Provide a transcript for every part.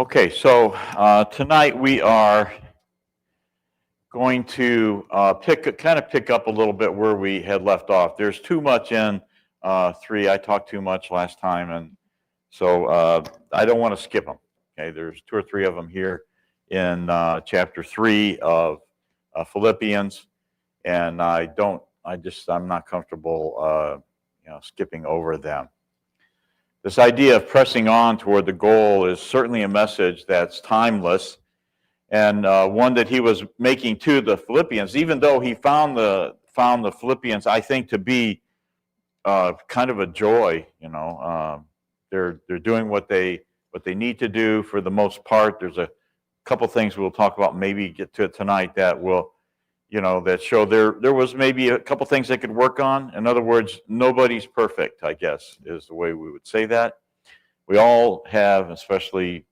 Okay, so tonight we are going to pick up a little bit where we had left off. There's too much in 3. I talked too much last time, and so I don't want to skip them. Okay, there's 2 or 3 of them here in chapter 3 of Philippians, and I'm not comfortable skipping over them. This idea of pressing on toward the goal is certainly a message that's timeless, and one that he was making to the Philippians, even though he found the Philippians, I think, to be kind of a joy. They're doing what they need to do for the most part. There's a couple things we'll talk about, maybe get to it tonight, that will that show there was maybe a couple things they could work on. In other words, nobody's perfect, I guess, is the way we would say that. We all have, especially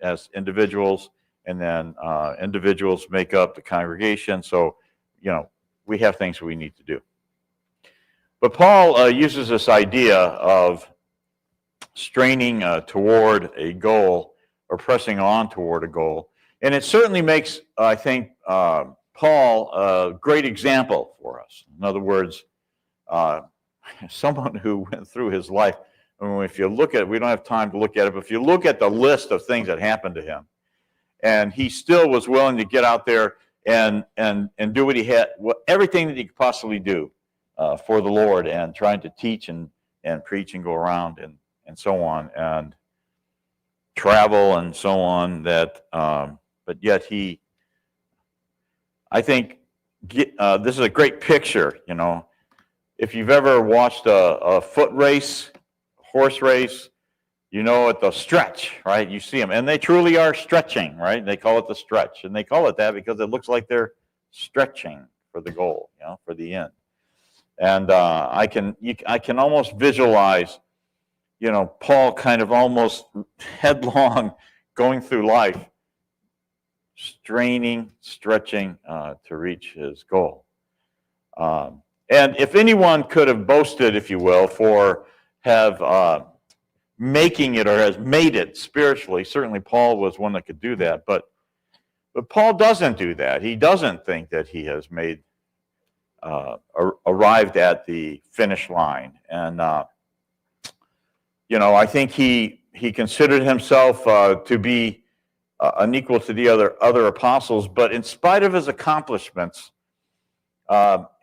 as individuals, and then individuals make up the congregation. So, we have things we need to do. But Paul uses this idea of straining toward a goal, or pressing on toward a goal. And it certainly makes, I think, Paul a great example for us. In other words, someone who went through his life. I mean, if you look at it, we don't have time to look at it, but if you look at the list of things that happened to him, and he still was willing to get out there and do what he had, everything that he could possibly do for the Lord, and trying to teach and preach and go around and so on, and travel and so on. But yet I think this is a great picture. If you've ever watched a foot race, horse race, at the stretch, right? You see them, and they truly are stretching, right? They call it the stretch, and they call it that because it looks like they're stretching for the goal, for the end. And I can almost visualize, Paul kind of almost headlong going through life, straining, stretching to reach his goal. And if anyone could have boasted, if you will, for making it or has made it spiritually, certainly Paul was one that could do that. But Paul doesn't do that. He doesn't think that he has arrived at the finish line. And I think he considered himself to be an equal to the other apostles, but in spite of his accomplishments,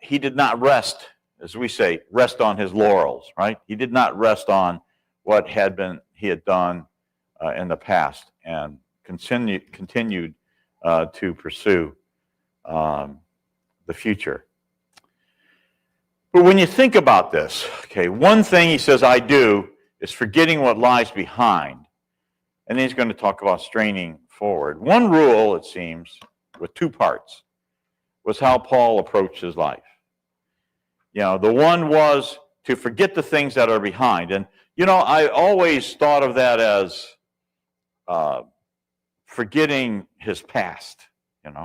he did not rest, as we say, rest on his laurels, right? He did not rest on what he had done in the past, and continued to pursue the future. But when you think about this, okay, one thing he says, I do, is forgetting what lies behind. And then he's going to talk about straining forward. One rule, it seems, with 2 parts, was how Paul approached his life. The one was to forget the things that are behind. And, I always thought of that as forgetting his past, And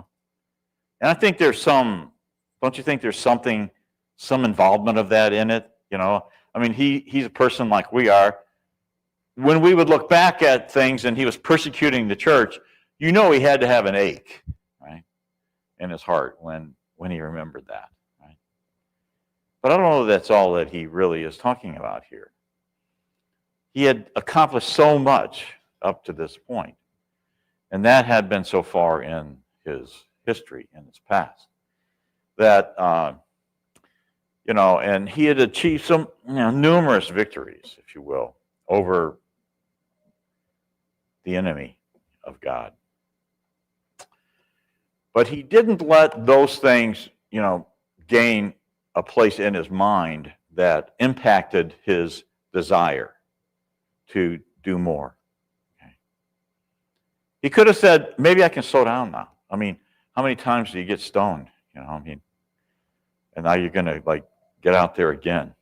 I think don't you think there's some involvement of that in it? I mean, he's a person like we are. When we would look back at things and he was persecuting the church, he had to have an ache, right, in his heart when he remembered that, right? But I don't know if that's all that he really is talking about here. He had accomplished so much up to this point, and that had been so far in his history, in his past, that and he had achieved some numerous victories, if you will, over the enemy of God. But he didn't let those things, gain a place in his mind that impacted his desire to do more. Okay. He could have said, maybe I can slow down now. I mean, how many times do you get stoned? And now you're going to get out there again.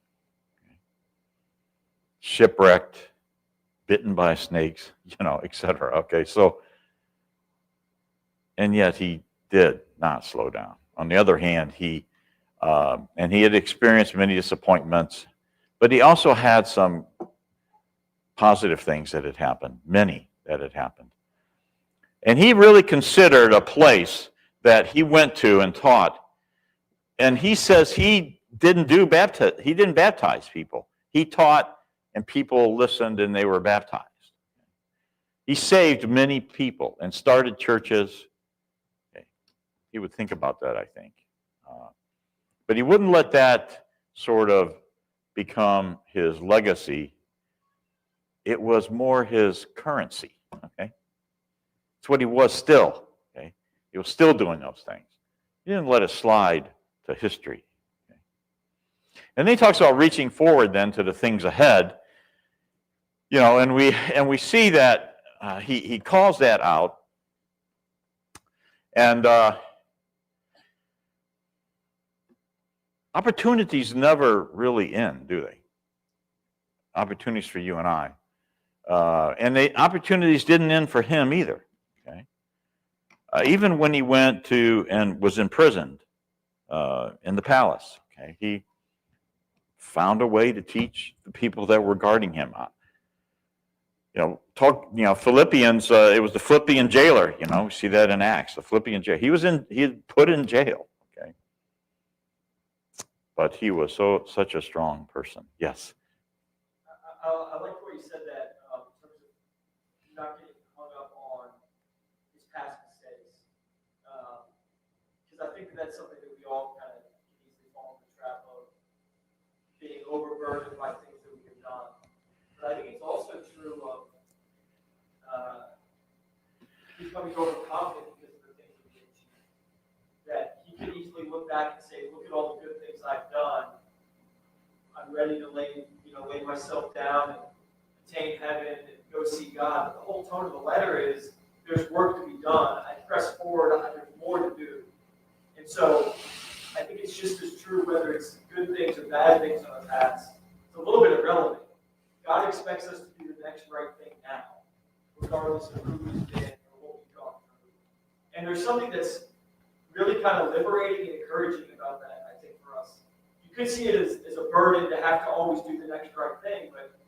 Okay. Shipwrecked, bitten by snakes, etc. Okay, so, and yet he did not slow down. On the other hand, he had experienced many disappointments, but he also had some positive things that had happened, many that had happened. And he really considered a place that he went to and taught. And he says he didn't baptize people. He taught, and people listened, and they were baptized. He saved many people and started churches. Okay. He would think about that, I think. But he wouldn't let that sort of become his legacy. It was more his currency. Okay, it's what he was still. Okay, he was still doing those things. He didn't let it slide to history. Okay? And then he talks about reaching forward then to the things ahead. You know, and we see that he calls that out, and opportunities never really end, do they? Opportunities for you and I. And the opportunities didn't end for him either. Okay? Even when he went to and was imprisoned in the palace, okay, he found a way to teach the people that were guarding him. Philippians. It was the Philippian jailer. You know, we see that in Acts. The Philippian jailer. He had put in jail. Okay, but he was such a strong person. Yes. I like what you said that in terms of not getting hung up on his past mistakes, because I think that's something that we all kind of easily fall into the trap of being overburdened by things that we have done. But I think it's also true of becoming overconfident because of the things that we achieve. That he can easily look back and say, "Look at all the good things I've done. I'm ready to lay myself down and attain heaven and go see God." But the whole tone of the letter is there's work to be done. I press forward. There's more to do. And so I think it's just as true whether it's good things or bad things in our past. It's a little bit irrelevant. God expects us to do the next right thing now, regardless of who we've been or what we've gone through. And there's something that's really kind of liberating and encouraging about that, I think, for us. You could see it as a burden to have to always do the next right thing, but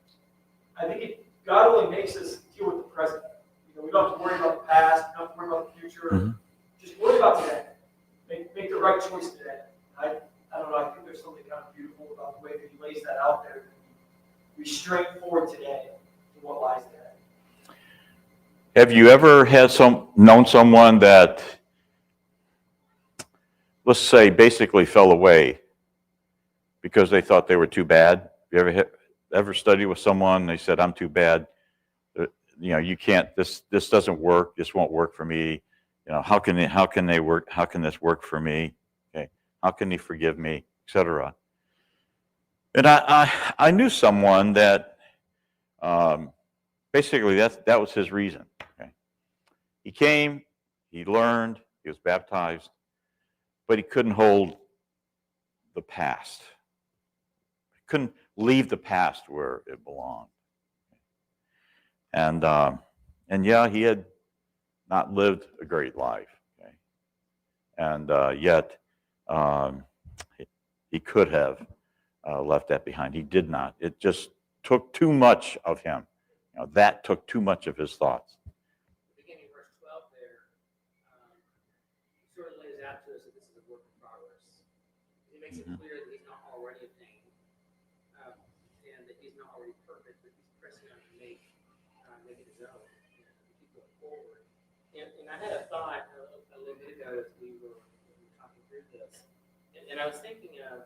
I think God only makes us deal with the present. We don't have to worry about the past, we don't have to worry about the future. Mm-hmm. Just worry about today. Make the right choice today. I don't know, I think there's something kind of beautiful about the way that he lays that out there. We straightforward today to what lies ahead. Have you ever known someone that, let's say, basically fell away because they thought they were too bad? You ever studied with someone, they said, "I'm too bad. You can't. This doesn't work. This won't work for me. How can they work? How can this work for me? Okay, how can he forgive me, etc." And I knew someone that basically that was his reason. Okay, he came, he learned, he was baptized, but he couldn't hold the past. He couldn't leave the past where it belonged. And yeah, he had not lived a great life. Okay? And yet he could have left that behind. He did not. It just took too much of him. That took too much of his thoughts. Beginning of verse 12 there, sort of lays out to us that this is a work in progress. He makes it clear that he's not already attained, and that he's not already perfect, but he's pressing on to make it his own and keep going forward. And I had a thought a little bit ago as we were talking through this, and I was thinking of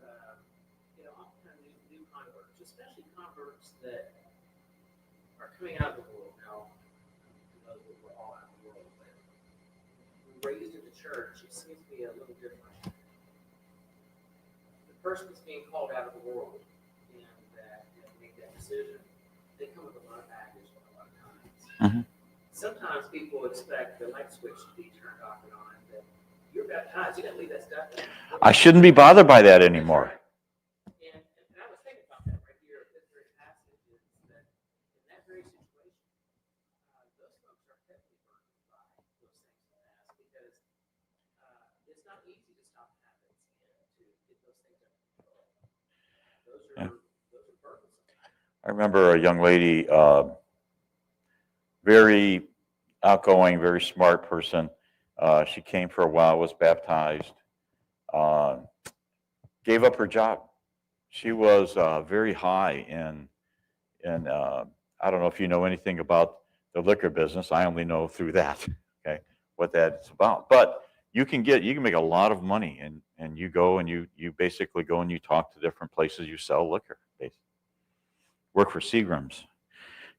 oftentimes new converts, especially converts that are coming out of the world now. We're all out of the world, but raised in the church, it seems to be a little different. The person that's being called out of the world and that make that decision, they come with a lot of baggage a lot of times. Mm-hmm. Sometimes people expect the light switch to be turned off and on. That you're baptized, you got to leave that stuff in. I shouldn't be bothered by that anymore. And I was thinking about that right here. This very passage is that in that very situation, those folks are heavily burdened by those things in the past because it's not easy to stop habits and to get those things under control. Those are burdensome. I remember a young lady, very outgoing, very smart person. She came for a while, was baptized, gave up her job. She was very high in I don't know if you know anything about the liquor business. I only know through that, okay, what that's about. But you can make a lot of money, and you go and you basically go and you talk to different places. You sell liquor, basically. Work for Seagram's.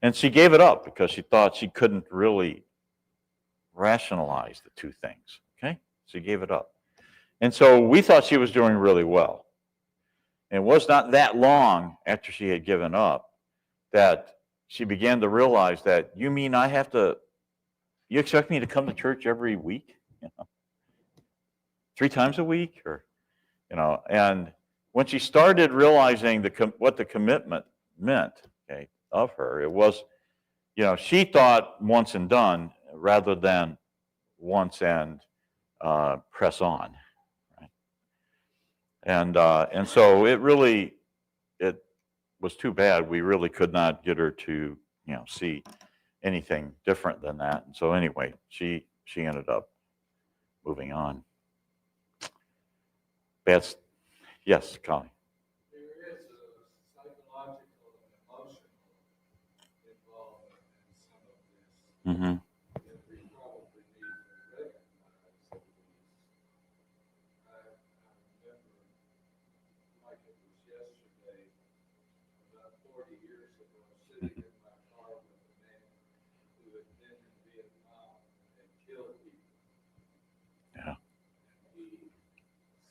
And she gave it up because she thought she couldn't really rationalize the two things, okay? She gave it up. And so we thought she was doing really well. And it was not that long after she had given up that she began to realize that, you mean you expect me to come to church every week? 3 times a week? Or, and when she started realizing what the commitment meant, okay, of her, it was, she thought once and done rather than once and press on. Right? And so it was too bad. We really could not get her to, see anything different than that. And so anyway, she ended up moving on. Yes, Connie. There is a psychological and emotional involvement in some of this. Mm-hmm. That we probably need to recognize at least. I remember, like it was yesterday, about 40 years ago, sitting in my car with a man who had been in Vietnam and killed people. Yeah. And he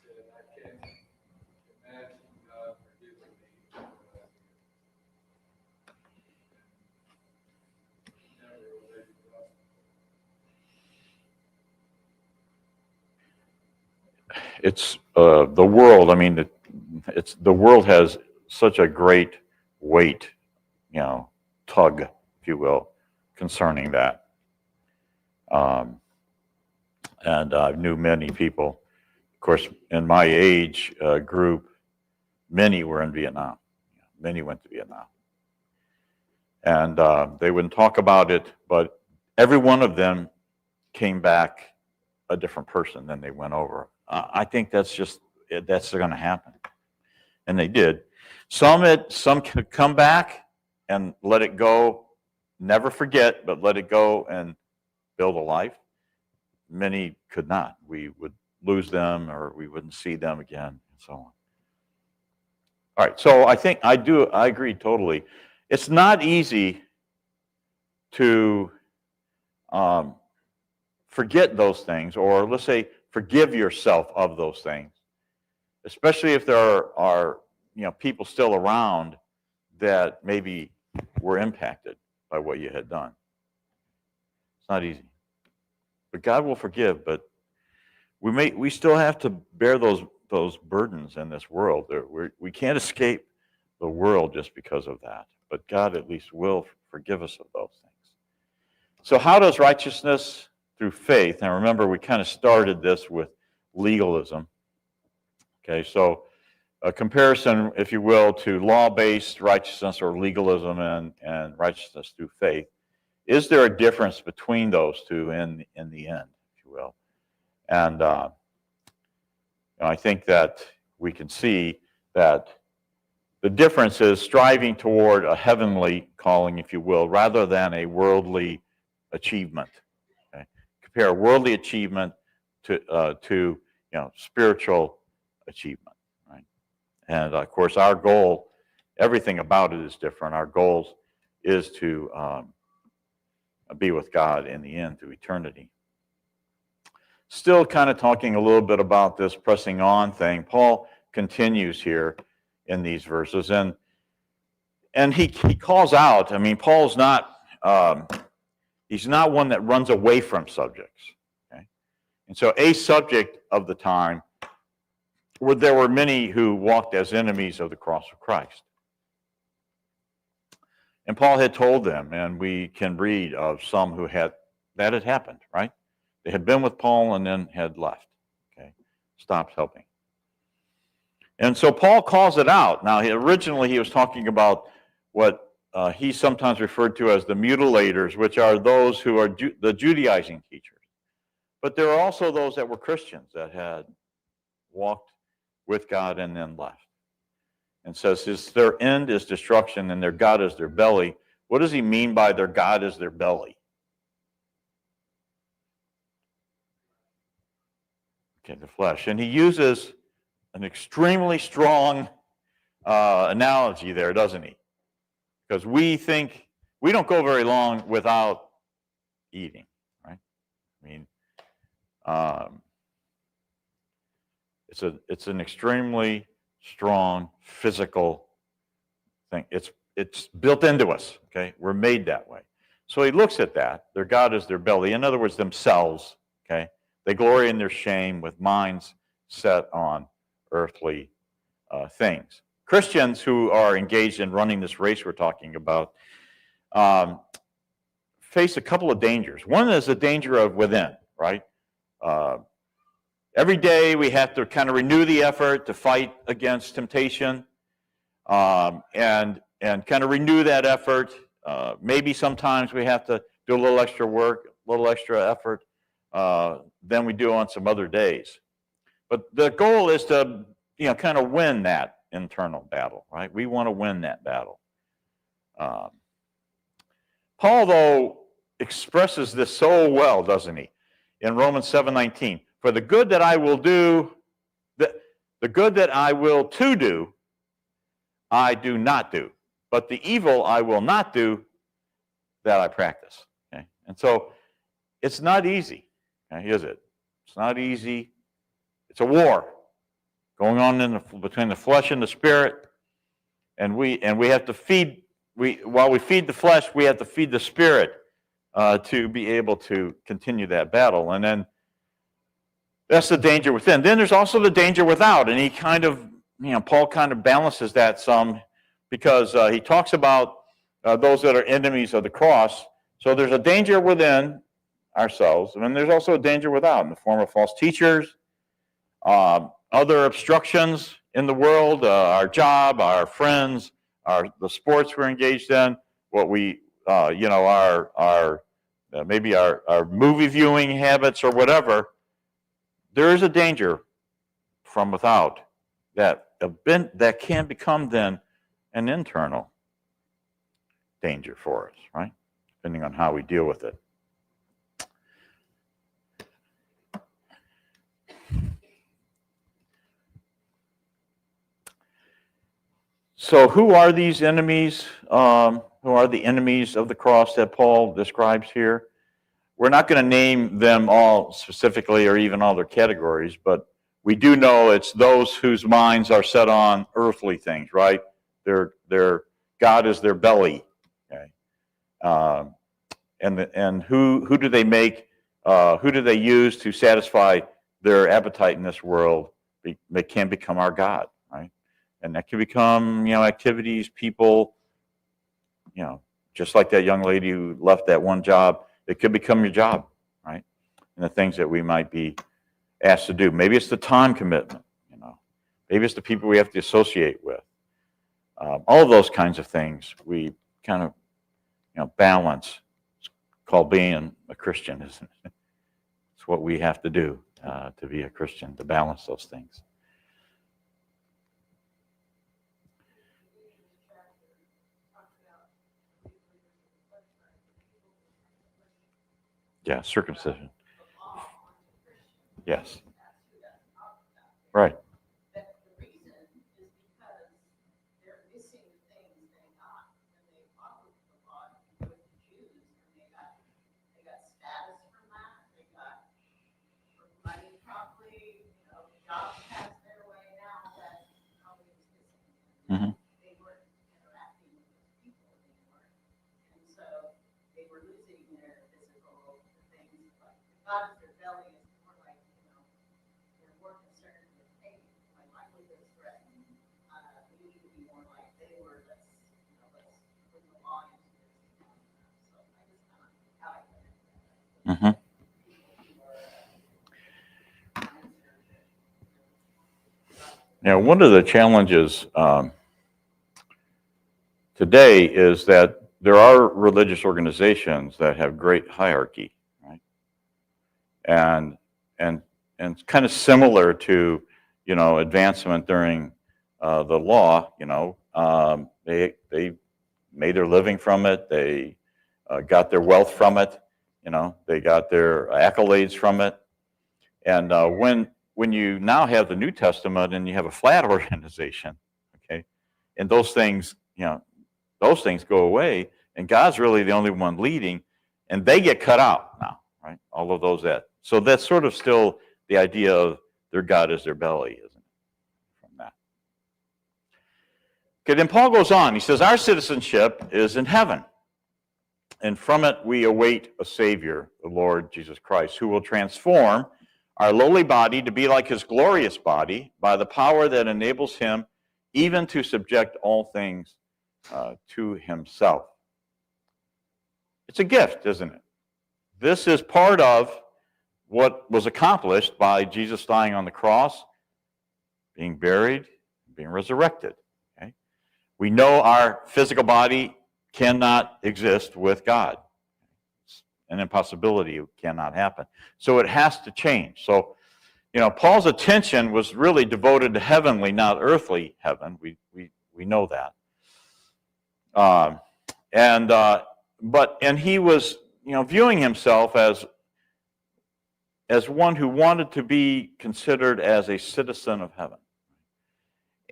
said, I can't imagine God forgiving me for what I did. And never obeyed the gospel. It's the world. I mean, the world has such a great weight, tug, if you will, concerning that. And I knew many people, of course, in my age group, many were in Vietnam. Many went to Vietnam. And they wouldn't talk about it, but every one of them came back a different person than they went over. I think that's going to happen. And they did. Some could come back and let it go, never forget, but let it go and build a life. Many could not. We would lose them or we wouldn't see them again, and so on. All right, so I agree totally. It's not easy to forget those things, or let's say forgive yourself of those things, especially if there are people still around that maybe were impacted by what you had done. It's not easy, but God will forgive. But we still have to bear those burdens in this world. We can't escape the world just because of that. But God at least will forgive us of those things. So how does righteousness through faith? And remember, we kind of started this with legalism. Okay, so a comparison, if you will, to law-based righteousness or legalism and righteousness through faith. Is there a difference between those two in the end, if you will? And I think that we can see that the difference is striving toward a heavenly calling, if you will, rather than a worldly achievement. Okay? Compare worldly achievement to spiritual achievement, right? And of course, our goal, everything about it is different. Our goal is to be with God in the end through eternity. Still kind of talking a little bit about this pressing on thing. Paul continues here in these verses, and he calls out. I mean, Paul's not he's not one that runs away from subjects. Okay, and so a subject of the time where there were many who walked as enemies of the cross of Christ, and Paul had told them, and we can read of some that had happened, right? They had been with Paul and then had left. Okay, stopped helping. And so Paul calls it out. Now, originally he was talking about what he's sometimes referred to as the mutilators, which are those who are the Judaizing teachers. But there are also those that were Christians that had walked with God and then left. And says their end is destruction and their God is their belly. What does he mean by their God is their belly? Okay, the flesh. And he uses an extremely strong analogy there, doesn't he? Because we think we don't go very long without eating, right? I mean, it's an extremely strong physical thing. It's built into us. Okay, we're made that way. So he looks at that. Their God is their belly. In other words, themselves. Okay, they glory in their shame with minds set on earthly things. Christians who are engaged in running this race we're talking about face a couple of dangers. One is the danger of within, right? Every day we have to kind of renew the effort to fight against temptation and kind of renew that effort. Maybe sometimes we have to do a little extra work, a little extra effort than we do on some other days. But the goal is to, kind of win that internal battle, right? We want to win that battle. Paul, though, expresses this so well, doesn't he? In Romans 7:19, for the good that I will do, the good that I will to do, I do not do. But the evil I will not do, that I practice. Okay? And so it's not easy, okay, is it? It's not easy. It's a war going on between the flesh and the spirit. And we have to feed, while we feed the flesh, we have to feed the spirit to be able to continue that battle. And then that's the danger within. Then there's also the danger without. And he kind of, Paul kind of balances that some because he talks about those that are enemies of the cross. So there's a danger within ourselves, and then there's also a danger without in the form of false teachers, other obstructions in the world, our job, our friends, the sports we're engaged in, what we, maybe our movie viewing habits or whatever. There is a danger from without that can become then an internal danger for us, right? Depending on how we deal with it. So who are these enemies? Who are the enemies of the cross that Paul describes here? We're not going to name them all specifically or even all their categories, but we do know it's those whose minds are set on earthly things, right? Their God is their belly. Okay, and who do they make? Who do they use to satisfy their appetite in this world? They can become our God, right? And that can become, activities, people, just like that young lady who left that one job. It could become your job, right? And the things that we might be asked to do. Maybe it's the time commitment, Maybe it's the people we have to associate with. All of those kinds of things we kind of, balance. It's called being a Christian, isn't it? It's what we have to do to be a Christian, to balance those things. Yeah, circumcision. Yes. Right. Mm-hmm. They weren't interacting with those people anymore. And so they were losing their physical things. Like God is their belly is more like, they're more concerned with, hey, my livelihood is threatened. We need to be more like they were, let's bring the law into this. So I just kind of how I connect that. Mm-hmm. Now, one of the challenges today is that there are religious organizations that have great hierarchy, right? And it's kind of similar to, advancement during the law. They made their living from it. They got their wealth from it. They got their accolades from it. And when you now have the New Testament and you have a flat organization, okay, and those things go away, and God's really the only one leading, and they get cut out now, right? All of those that. So that's sort of still the idea of their God is their belly, isn't it? From that. Okay, then Paul goes on. He says, our citizenship is in heaven, and from it we await a Savior, the Lord Jesus Christ, who will transform our lowly body to be like his glorious body by the power that enables him even to subject all things to himself. It's a gift, isn't it? This is part of what was accomplished by Jesus dying on the cross, being buried, being resurrected. Okay? We know our physical body cannot exist with God. It's an impossibility. It cannot happen. So it has to change. So, Paul's attention was really devoted to heavenly, not earthly heaven. We know that. And he was, viewing himself as one who wanted to be considered as a citizen of heaven.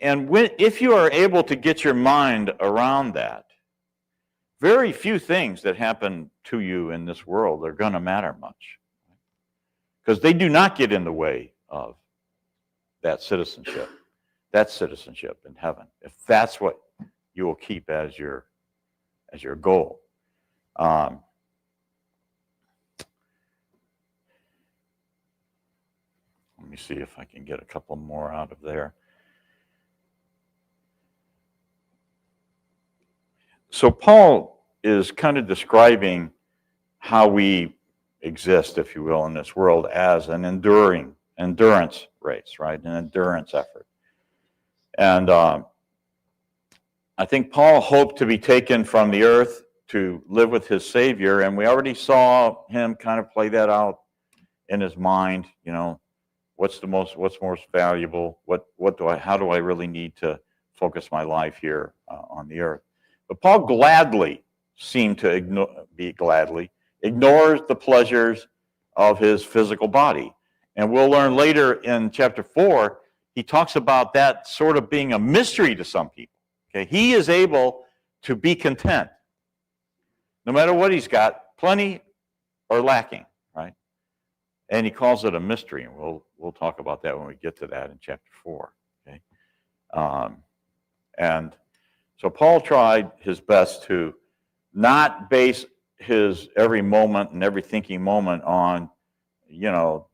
And if you are able to get your mind around that, very few things that happen to you in this world are going to matter much, because they do not get in the way of that citizenship in heaven, if that's what you will keep as your goal. Let me see if I can get a couple more out of there. So Paul is kind of describing how we exist, if you will, in this world as an endurance race, right? An endurance effort. And I think Paul hoped to be taken from the earth to live with his Savior, and we already saw him kind of play that out in his mind. What's most valuable? How do I really need to focus my life here on the earth? But Paul gladly seemed to ignores the pleasures of his physical body. And we'll learn later in chapter 4, he talks about that sort of being a mystery to some people. Okay, he is able to be content, no matter what he's got, plenty or lacking, right? And he calls it a mystery, and we'll talk about that when we get to that in chapter 4. Okay, and so Paul tried his best to not base his every moment and every thinking moment on,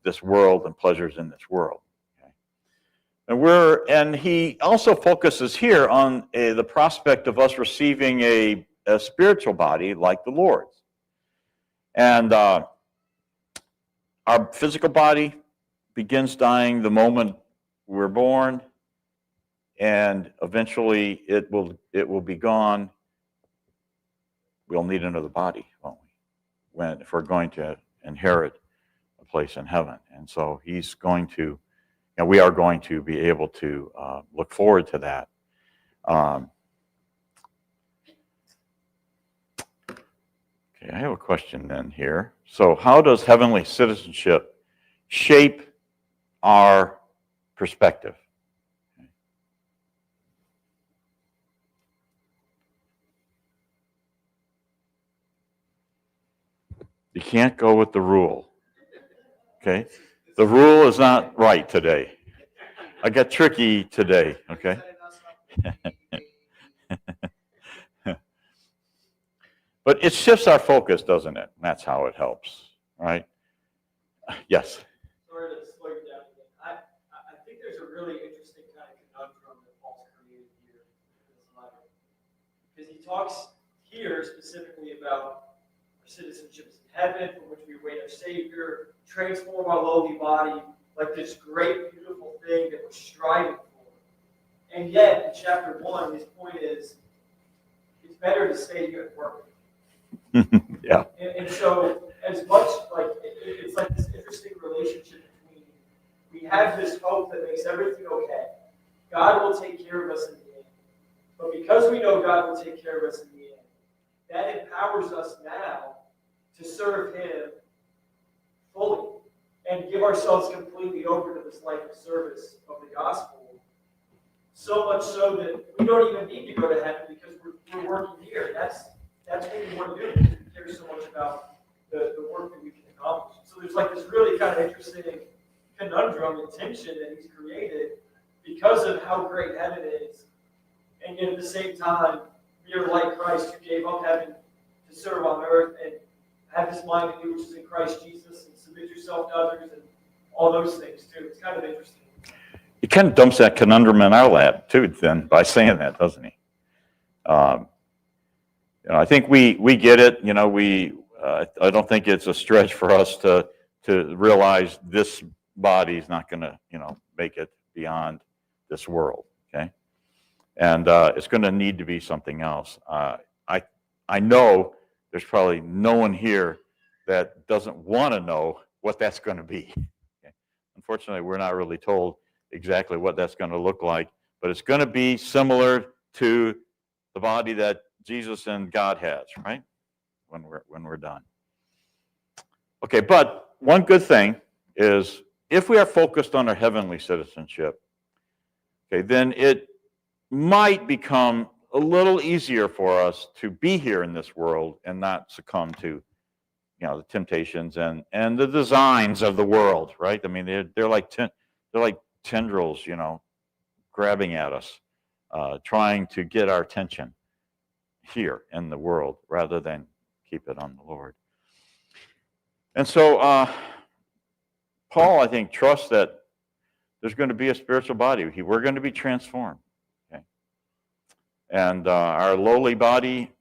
this world and pleasures in this world. Okay? And he also focuses here on the prospect of us receiving a spiritual body like the Lord's. And our physical body begins dying the moment we're born, and eventually it will be gone. We'll need another body, won't we? If we're going to inherit a place in heaven. And so he's going to, we are going to be able to look forward to that. Okay, I have a question then here. So how does heavenly citizenship shape our perspective? You can't go with the rule. Okay? The rule is not right today. I got tricky today, okay? But it shifts our focus, doesn't it? That's how it helps, right? Yes. Sorry to slow you down again. I think there's a really interesting kind of conundrum that Paul's created here in this letter. Because he talks here specifically about our citizenship in heaven, from which we await our Savior, transform our lowly body, like this great, beautiful thing that we're striving for. And yet, in chapter 1, his point is better to stay here and work. Yeah. And so, as much like it's like this interesting relationship between we have this hope that makes everything okay. God will take care of us in the end. But because we know God will take care of us in the end, that empowers us now to serve Him fully and give ourselves completely over to this life of service of the gospel. So much so that we don't even need to go to heaven because we're working here. That's what we want to do because we care so much about the work that we can accomplish. So there's like this really kind of interesting conundrum and tension that He's created because of how great heaven is. And yet at the same time, we are like Christ who gave up heaven to serve on earth and have this mind in you which is in Christ Jesus and submit yourself to others and all those things too. It's kind of interesting. He kind of dumps that conundrum in our lap too, then, by saying that, doesn't he? I think we get it. I don't think it's a stretch for us to realize this body is not going to, make it beyond this world. Okay, and it's going to need to be something else. I know there's probably no one here that doesn't want to know what that's going to be. Okay? Unfortunately, we're not really told exactly what that's going to look like, but it's going to be similar to the body that Jesus and God has, right? When we're done. Okay, but one good thing is if we are focused on our heavenly citizenship, okay, then it might become a little easier for us to be here in this world and not succumb to, the temptations and the designs of the world, right? I mean, they're like tendrils, grabbing at us, trying to get our attention here in the world rather than keep it on the Lord. And so Paul, I think, trusts that there's going to be a spiritual body. We're going to be transformed. Okay? And our lowly body,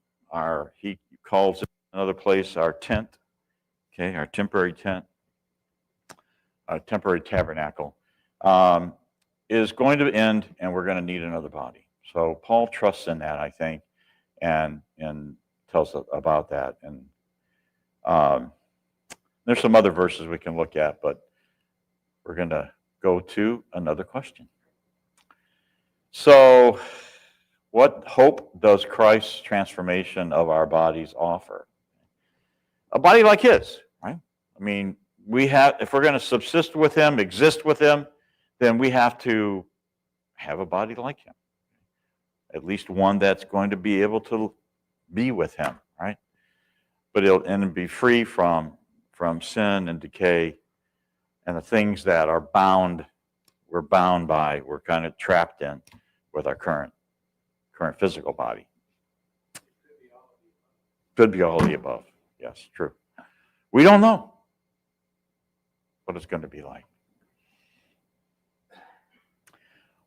he calls it another place, our tent, okay, our temporary tent, our temporary tabernacle, is going to end, and we're going to need another body. So Paul trusts in that, I think, and tells us about that. And there's some other verses we can look at, but we're going to go to another question. So, what hope does Christ's transformation of our bodies offer? A body like His, right? I mean, if we're going to subsist with Him, exist with Him, then we have to have a body like Him. At least one that's going to be able to be with Him, right? But it'll be free from sin and decay and the things that are we're bound by, we're kind of trapped in with our current physical body. Could be all of the above. Yes, true. We don't know what it's going to be like.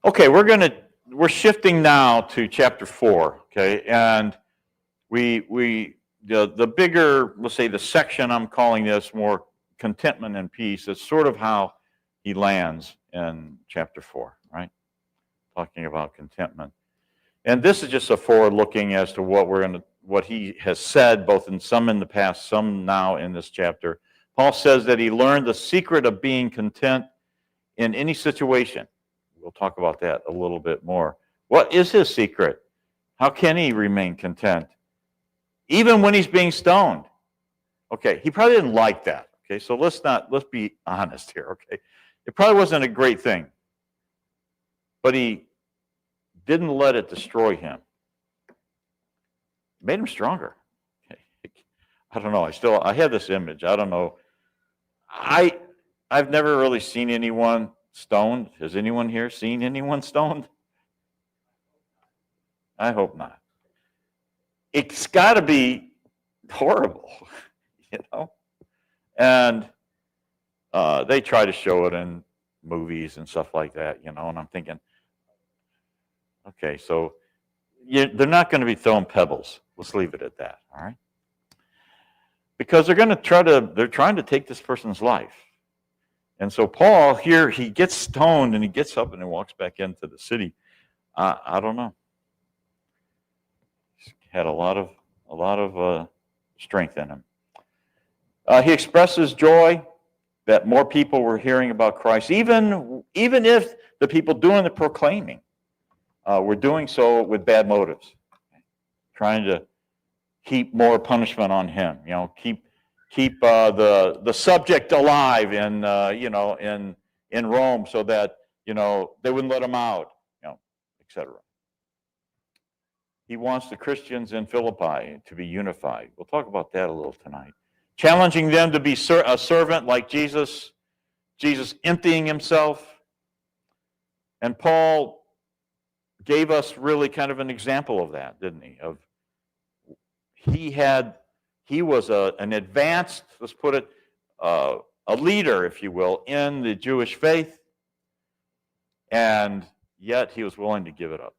Okay, we're shifting now to chapter 4, okay? And the bigger, let's say the section I'm calling this more contentment and peace, is sort of how he lands in chapter 4, right? Talking about contentment. And this is just a forward looking as to what he has said, both in the past, some now in this chapter. Paul says that he learned the secret of being content in any situation. We'll talk about that a little bit more. What is his secret? How can he remain content? Even when he's being stoned. Okay, he probably didn't like that. Okay, so let's be honest here, okay? It probably wasn't a great thing. But he didn't let it destroy him. It made him stronger. Okay. I don't know. I have this image. I don't know. I've never really seen anyone stoned. Has anyone here seen anyone stoned? I hope not. It's got to be horrible, And they try to show it in movies and stuff like that, and I'm thinking, okay, so they're not going to be throwing pebbles. Let's leave it at that, all right? Because they're trying to take this person's life. And so Paul here, he gets stoned and he gets up and he walks back into the city. I don't know. had a lot of strength in him. He expresses joy that more people were hearing about Christ, even if the people doing the proclaiming were doing so with bad motives, trying to keep more punishment on him. Keep the subject alive in in Rome, so that they wouldn't let him out, etc. He wants the Christians in Philippi to be unified. We'll talk about that a little tonight. Challenging them to be a servant like Jesus, Jesus emptying himself. And Paul gave us really kind of an example of that, didn't he? He was an advanced, let's put it, a leader, if you will, in the Jewish faith, and yet he was willing to give it up.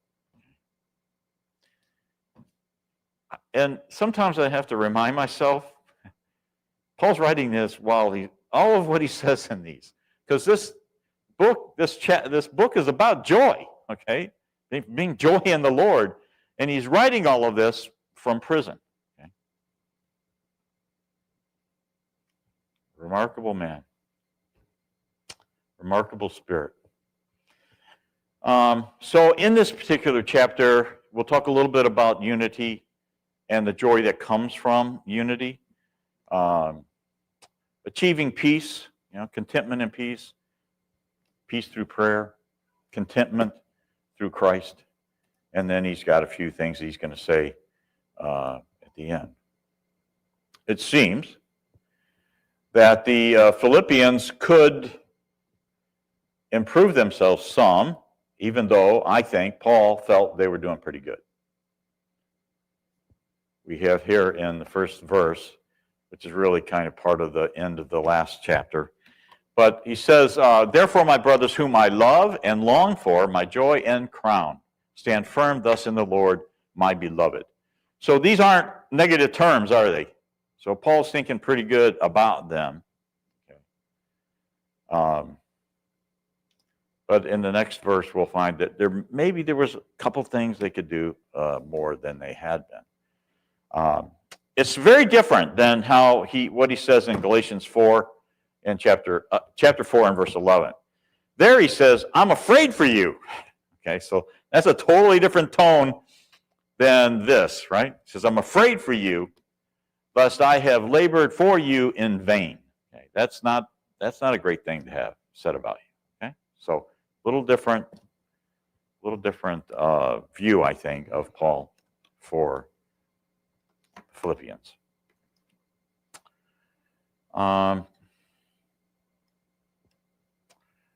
And sometimes I have to remind myself, Paul's writing this while all of what he says in these, because this book is about joy, okay? Being joy in the Lord, and he's writing all of this from prison. Okay? Remarkable man, remarkable spirit. So in this particular chapter, we'll talk a little bit about unity and the joy that comes from unity. Achieving peace, contentment and peace through prayer, contentment through Christ, and then he's got a few things he's going to say at the end. It seems that the Philippians could improve themselves some, even though I think Paul felt they were doing pretty good. We have here in the first verse, which is really kind of part of the end of the last chapter. But he says, therefore, my brothers, whom I love and long for, my joy and crown, stand firm thus in the Lord, my beloved. So these aren't negative terms, are they? So Paul's thinking pretty good about them. Okay. But in the next verse, we'll find that there was a couple things they could do more than they had been. It's very different than what he says in Galatians 4 and chapter 4 and verse 11. There he says, I'm afraid for you. Okay, so that's a totally different tone than this, right? He says, I'm afraid for you, lest I have labored for you in vain. Okay, that's not a great thing to have said about you. Okay, so little different view, I think, of Paul for Philippians.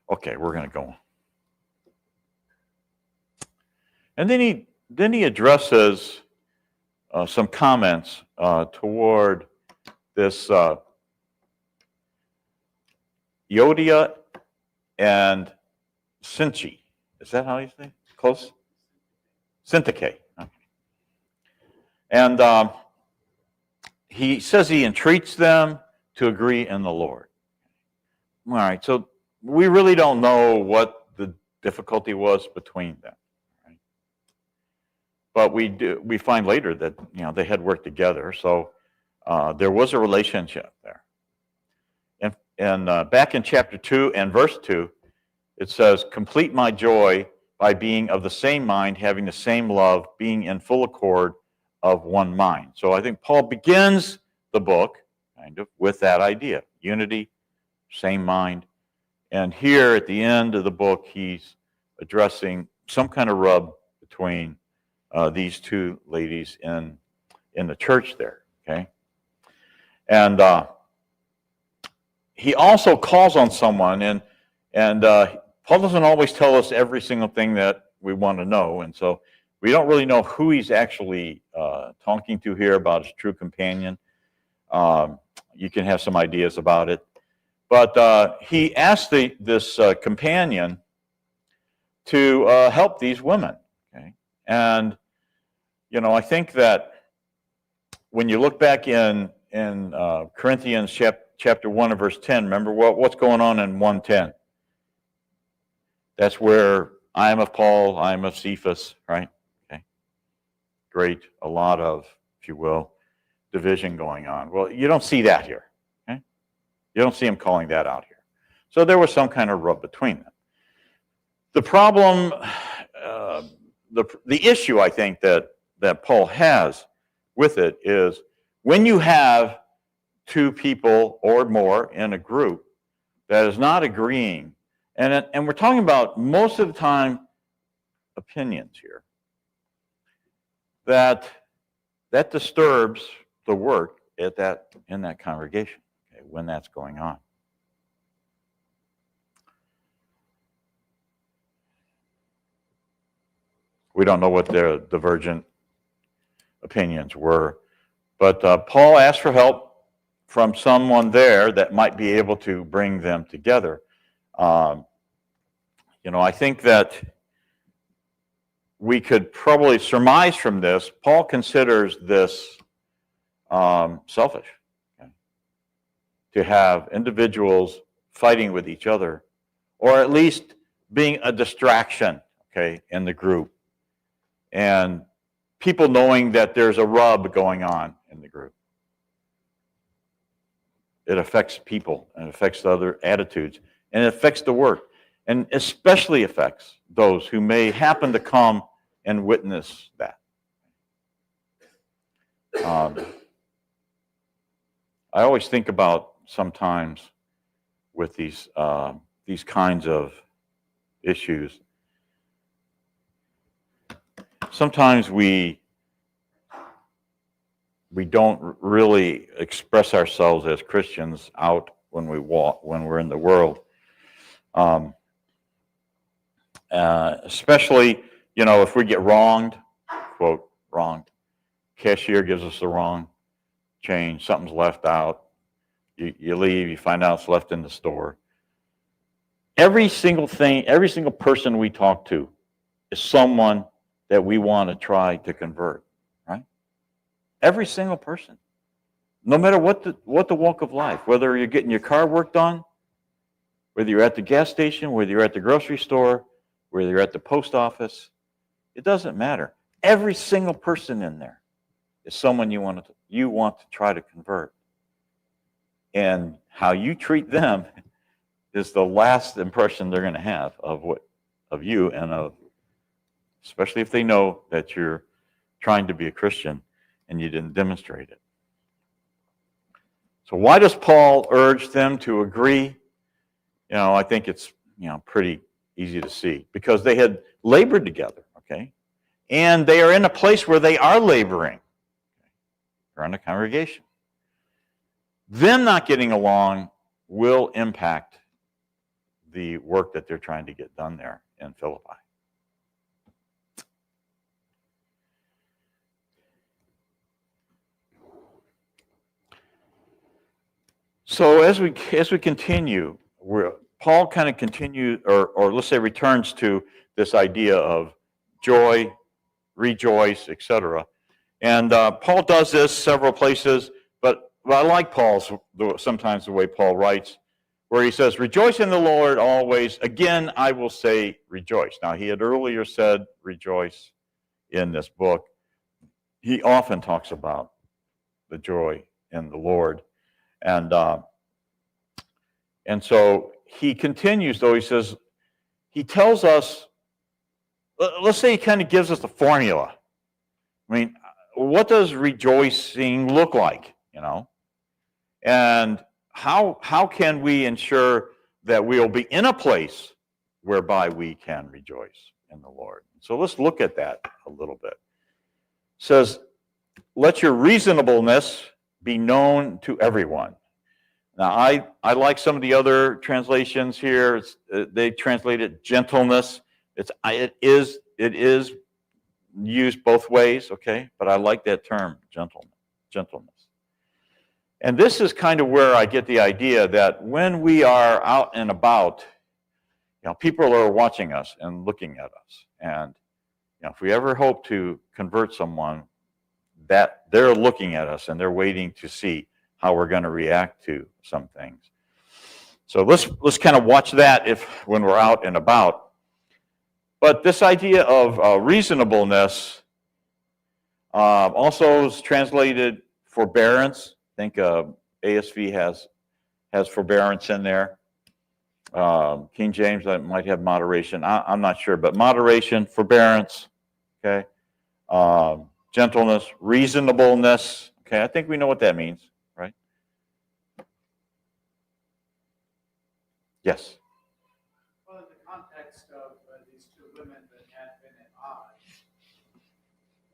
Okay, we're going to go on. And then he addresses some comments toward this Euodia and Syntyche. Is that how you say it? Close? Syntyche. Okay. And he says he entreats them to agree in the Lord. All right, so we really don't know what the difficulty was between them. Right? But we find later that they had worked together, so there was a relationship there. And back in chapter 2 and verse 2, it says, complete my joy by being of the same mind, having the same love, being in full accord of one mind. So I think Paul begins the book kind of with that idea, unity, same mind. And here at the end of the book, he's addressing some kind of rub between these two ladies in the church there, okay? And he also calls on someone, and Paul doesn't always tell us every single thing that we want to know, and so we don't really know who he's actually talking to here about his true companion. You can have some ideas about it. But he asked this companion to help these women. Okay? And, I think that when you look back in Corinthians chapter 1 and verse 10, remember what's going on in 1:10? That's where I am of Paul, I am of Cephas, right? Okay. a lot of, if you will, division going on. Well, you don't see that here. Okay? You don't see him calling that out here. So there was some kind of rub between them. The problem, the issue I think that Paul has with it is when you have two people or more in a group that is not agreeing, and we're talking about most of the time opinions here, that disturbs the work in that congregation, okay, when that's going on. We don't know what their divergent opinions were, but Paul asked for help from someone there that might be able to bring them together. I think that we could probably surmise from this, Paul considers this selfish, okay? To have individuals fighting with each other, or at least being a distraction, okay, in the group. And people knowing that there's a rub going on in the group. It affects people and affects the other attitudes and it affects the work and especially affects those who may happen to come and witness that. I always think about sometimes with these kinds of issues. Sometimes we don't really express ourselves as Christians out when we're in the world. Especially, if we get wronged, quote, wronged. Cashier gives us the wrong change, something's left out. You leave, you find out it's left in the store. Every single person we talk to is someone that we want to try to convert, right? Every single person. No matter what the walk of life, whether you're getting your car work done, whether you're at the gas station, whether you're at the grocery store, whether you're at the post office, it doesn't matter. Every single person in there is someone you want to try to convert. And how you treat them is the last impression they're going to have of you and especially if they know that you're trying to be a Christian and you didn't demonstrate it. So why does Paul urge them to agree? I think it's pretty easy to see. Because they had labored together, okay? And they are in a place where they are laboring. They're in a congregation. Them not getting along will impact the work that they're trying to get done there in Philippi. So as we continue, Paul kind of continues, or let's say returns to this idea of joy, rejoice, etc. And Paul does this several places, but I like sometimes the way Paul writes, where he says, "Rejoice in the Lord always. Again, I will say rejoice." Now, he had earlier said rejoice in this book. He often talks about the joy in the Lord. And so he continues, though, he tells us, let's say he kind of gives us the formula. I mean, what does rejoicing look like, And how can we ensure that we'll be in a place whereby we can rejoice in the Lord? So let's look at that a little bit. It says, "Let your reasonableness be known to everyone." Now, I like some of the other translations here. They translate it gentleness. It is used both ways, okay? But I like that term, gentleness. And this is kind of where I get the idea that when we are out and about, people are watching us and looking at us. And if we ever hope to convert someone, that they're looking at us and they're waiting to see how we're going to react to some things. So let's kind of watch that when we're out and about. But this idea of reasonableness, Also is translated forbearance. I think ASV has forbearance in there. King James might have moderation. I'm not sure, but moderation, forbearance, okay? Gentleness, reasonableness, okay? I think we know what that means, right? Yes. Well, in the context of these two women that had been at odds,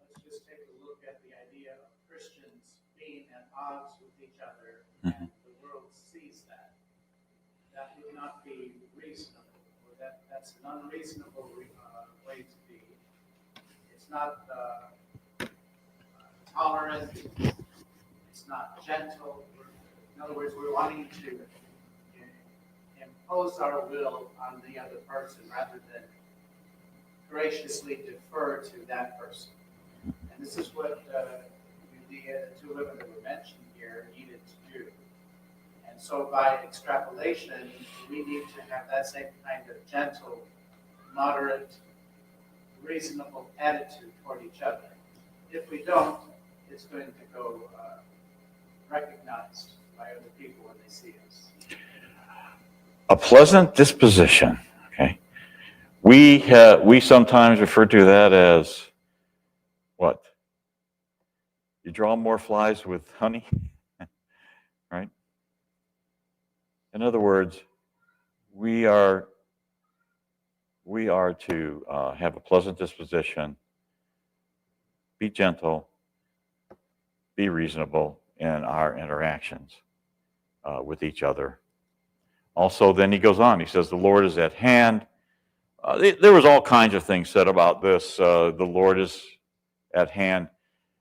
let's just take a look at the idea of Christians being at odds with each other, and the world sees that. That would not be reasonable, or that's an unreasonable way to be. It's not tolerant, it's not gentle. In other words, we're wanting to impose our will on the other person rather than graciously defer to that person. And this is what the two women that were mentioned here needed to do. And so by extrapolation, we need to have that same kind of gentle, moderate, reasonable attitude toward each other. If we don't, it's going to go recognized by other people when they see us. A pleasant disposition, okay? We sometimes refer to that as what? You draw more flies with honey, right? In other words, we are to have a pleasant disposition, be gentle, be reasonable in our interactions with each other. Also, then he goes on, he says, the Lord is at hand. There was all kinds of things said about this. The Lord is at hand.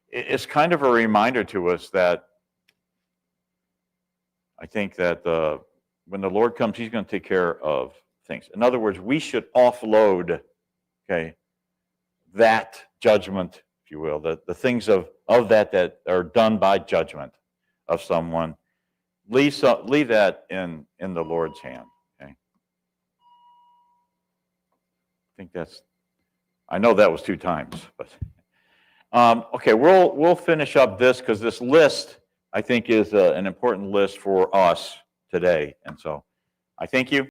It's kind of a reminder to us that I think that when the Lord comes, he's going to take care of things. In other words, we should offload, okay, that judgment, if you will, the things of that are done by judgment of someone. Leave that in the Lord's hand. Okay. I know that was 2 times, but okay. We'll finish up this because this list I think is an important list for us today, and so I thank you.